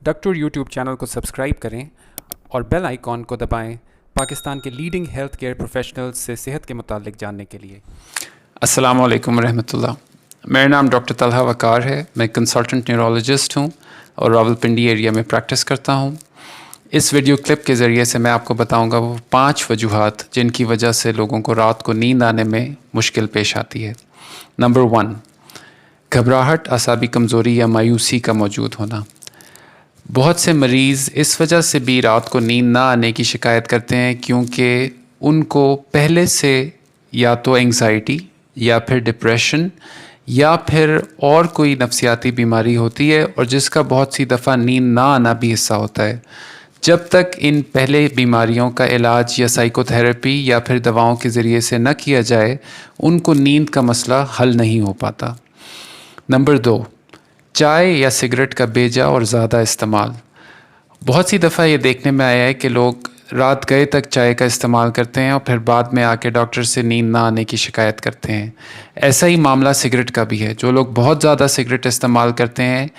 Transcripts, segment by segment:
Doctor YouTube channel को subscribe करें और बेल आइकॉन को दबाएं पाकिस्तान के लीडिंग हेल्थ केयर प्रोफेशनल्स से सेहत के मुतालिक जानने के लिए। अस्सलाम वालेकुम रहमतुल्लाह। मेरा नाम डॉक्टर तलहा वकार है। मैं कंसल्टेंट न्यूरोलॉजिस्ट हूँ और रावलपिंडी एरिया में प्रैक्टिस करता हूँ। इस वीडियो क्लिप के ज़रिए से मैं आपको बताऊँगा वो 5 वजूहात जिनकी वजह से लोगों को रात को नींद आने में मुश्किल पेश आती है। नंबर 1, घबराहट, असाबी कमज़ोरी या मायूसी का मौजूद होना। बहुत से मरीज़ इस वजह से भी रात को नींद ना आने की शिकायत करते हैं क्योंकि उनको पहले से या तो एंग्जाइटी या फिर डिप्रेशन या फिर और कोई नफसियाती बीमारी होती है और जिसका बहुत सी दफ़ा नींद ना आना भी हिस्सा होता है। जब तक इन पहले बीमारियों का इलाज या साइकोथेरेपी या फिर दवाओं के ज़रिए से न किया जाए, उनको नींद का मसला हल नहीं हो पाता। नंबर 2, चाय या सिगरेट का बेजा और ज़्यादा इस्तेमाल। बहुत सी दफ़ा ये देखने में आया है कि लोग रात गए तक चाय का इस्तेमाल करते हैं और फिर बाद में आके डॉक्टर से नींद ना आने की शिकायत करते हैं। ऐसा ही मामला सिगरेट का भी है। जो लोग बहुत ज़्यादा सिगरेट इस्तेमाल करते हैं,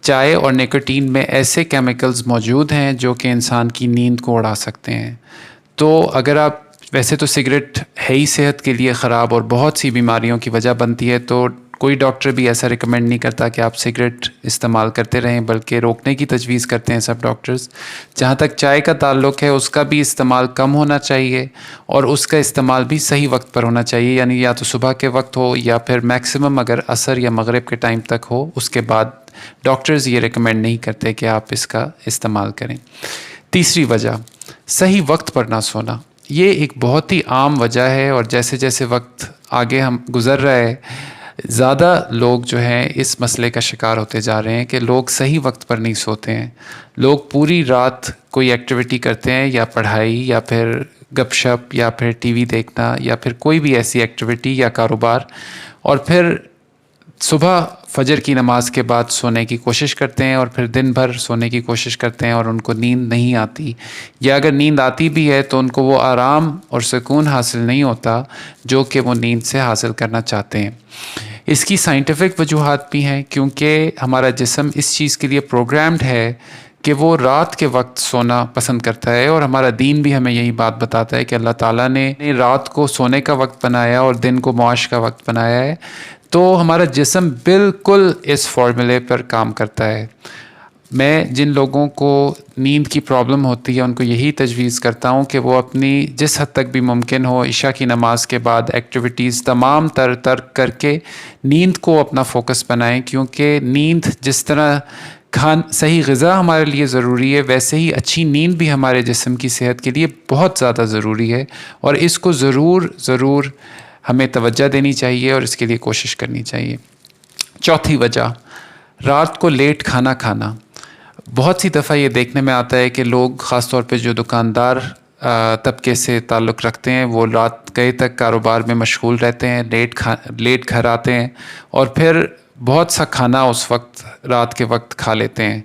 चाय और निकोटीन में ऐसे केमिकल्स मौजूद हैं जो कि इंसान की नींद को उड़ा सकते हैं। तो अगर आप, वैसे तो सिगरेट है ही सेहत के लिए ख़राब और बहुत सी बीमारियों की वजह बनती है, तो कोई डॉक्टर भी ऐसा रिकमेंड नहीं करता कि आप सिगरेट इस्तेमाल करते रहें, बल्कि रोकने की तजवीज़ करते हैं सब डॉक्टर्स। जहाँ तक चाय का ताल्लुक़ है, उसका भी इस्तेमाल कम होना चाहिए और उसका इस्तेमाल भी सही वक्त पर होना चाहिए, यानी या तो सुबह के वक्त हो या फिर मैक्सिमम अगर असर या मगरिब के टाइम तक हो। उसके बाद डॉक्टर्स ये रिकमेंड नहीं करते कि आप इसका इस्तेमाल करें। तीसरी वजह, सही वक्त पर ना सोना। ये एक बहुत ही आम वजह है और जैसे जैसे वक्त आगे हम गुज़र रहा है, ज़्यादा लोग जो हैं इस मसले का शिकार होते जा रहे हैं कि लोग सही वक्त पर नहीं सोते हैं। लोग पूरी रात कोई एक्टिविटी करते हैं, या पढ़ाई या फिर गपशप या फिर टीवी देखना या फिर कोई भी ऐसी एक्टिविटी या कारोबार, और फिर सुबह फजर की नमाज के बाद सोने की कोशिश करते हैं और फिर दिन भर सोने की कोशिश करते हैं और उनको नींद नहीं आती, या अगर नींद आती भी है तो उनको वो आराम और सुकून हासिल नहीं होता जो कि वो नींद से हासिल करना चाहते हैं। इसकी साइंटिफिक वजूहात भी हैं क्योंकि हमारा जिस्म इस चीज़ के लिए प्रोग्राम्ड है कि वो रात के वक्त सोना पसंद करता है, और हमारा दीन भी हमें यही बात बताता है कि अल्लाह ताला ने रात को सोने का वक्त बनाया और दिन को मौश का वक्त बनाया है। तो हमारा जिस्म बिल्कुल इस फॉर्मूले पर काम करता है। मैं जिन लोगों को नींद की प्रॉब्लम होती है उनको यही तजवीज़ करता हूँ कि वो अपनी जिस हद तक भी मुमकिन हो इशा की नमाज के बाद एक्टिविटीज़ तमाम तर्क करके नींद को अपना फ़ोकस बनाएं, क्योंकि नींद जिस तरह सही ग़िज़ा हमारे लिए ज़रूरी है, वैसे ही अच्छी नींद भी हमारे जिस्म की सेहत के लिए बहुत ज़्यादा ज़रूरी है और इसको ज़रूर हमें तवज्जो देनी चाहिए और इसके लिए कोशिश करनी चाहिए। चौथी वजह, रात को लेट खाना खाना। बहुत सी दफ़ा ये देखने में आता है कि लोग, ख़ास तौर पे जो दुकानदार तबके से ताल्लुक़ रखते हैं, वो रात गए तक कारोबार में मशगूल रहते हैं, लेट घर आते हैं और फिर बहुत सा खाना उस वक्त रात के वक्त खा लेते हैं,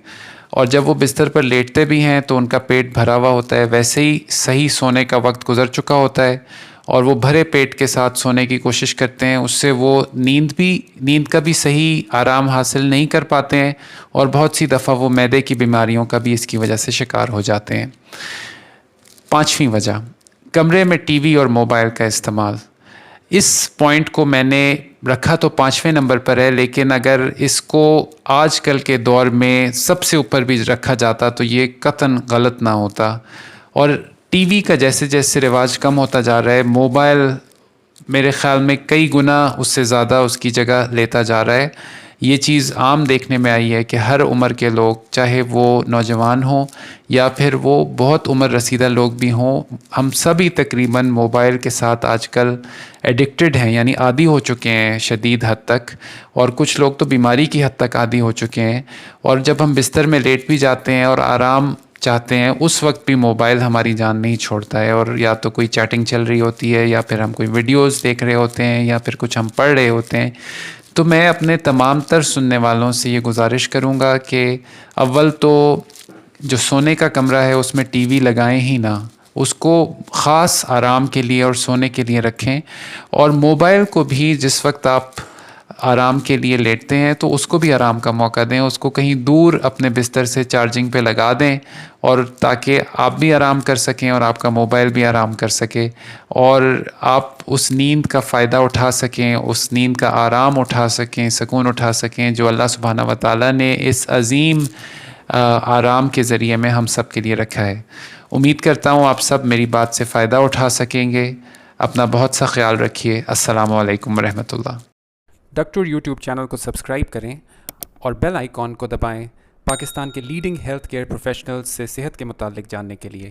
और जब वो बिस्तर पर लेटते भी हैं तो उनका पेट भरा हुआ होता है। वैसे ही सही सोने का वक्त गुज़र चुका होता है और वो भरे पेट के साथ सोने की कोशिश करते हैं। उससे वो नींद का भी सही आराम हासिल नहीं कर पाते हैं और बहुत सी दफ़ा वो मैदे की बीमारियों का भी इसकी वजह से शिकार हो जाते हैं। 5वीं वजह, कमरे में टीवी और मोबाइल का इस्तेमाल। इस पॉइंट को मैंने रखा तो 5वें नंबर पर है, लेकिन अगर इसको आजकल के दौर में सबसे ऊपर भी रखा जाता तो ये कतन गलत ना होता। और टीवी का जैसे जैसे रिवाज कम होता जा रहा है, मोबाइल मेरे ख़्याल में कई गुना उससे ज़्यादा उसकी जगह लेता जा रहा है। ये चीज़ आम देखने में आई है कि हर उम्र के लोग, चाहे वो नौजवान हों या फिर वो बहुत उम्र रसीदा लोग भी हों, हम सभी तकरीबन मोबाइल के साथ आजकल एडिक्टेड हैं, यानी आदी हो चुके हैं शदीद हद तक, और कुछ लोग तो बीमारी की हद तक आदी हो चुके हैं। और जब हम बिस्तर में लेट भी जाते हैं और आराम चाहते हैं, उस वक्त भी मोबाइल हमारी जान नहीं छोड़ता है, और या तो कोई चैटिंग चल रही होती है या फिर हम कोई वीडियोस देख रहे होते हैं या फिर कुछ हम पढ़ रहे होते हैं। तो मैं अपने तमाम तर सुनने वालों से ये गुजारिश करूँगा कि अव्वल तो जो सोने का कमरा है उसमें टीवी लगाएं ही ना, उसको ख़ास आराम के लिए और सोने के लिए रखें। और मोबाइल को भी जिस वक्त आप آرام کے لیے لیٹتے ہیں تو اس کو بھی آرام کا موقع دیں، اس کو کہیں دور اپنے بستر سے چارجنگ پہ لگا دیں، اور تاکہ آپ بھی آرام کر سکیں اور آپ کا موبائل بھی آرام کر سکے، اور آپ اس نیند کا فائدہ اٹھا سکیں، اس نیند کا آرام اٹھا سکیں، سکون اٹھا سکیں جو اللہ سبحانہ و تعالیٰ نے اس عظیم آرام کے ذریعے میں ہم سب کے لیے رکھا ہے۔ امید کرتا ہوں آپ سب میری بات سے فائدہ اٹھا سکیں گے۔ اپنا بہت سا خیال رکھیے۔ السلام علیکم ورحمۃ اللہ۔ ڈاکٹر یوٹیوب چینل کو سبسکرائب کریں اور بیل آئیکن کو دبائیں پاکستان کے لیڈنگ ہیلتھ کیئر پروفیشنلز سے صحت کے متعلق جاننے کے لیے۔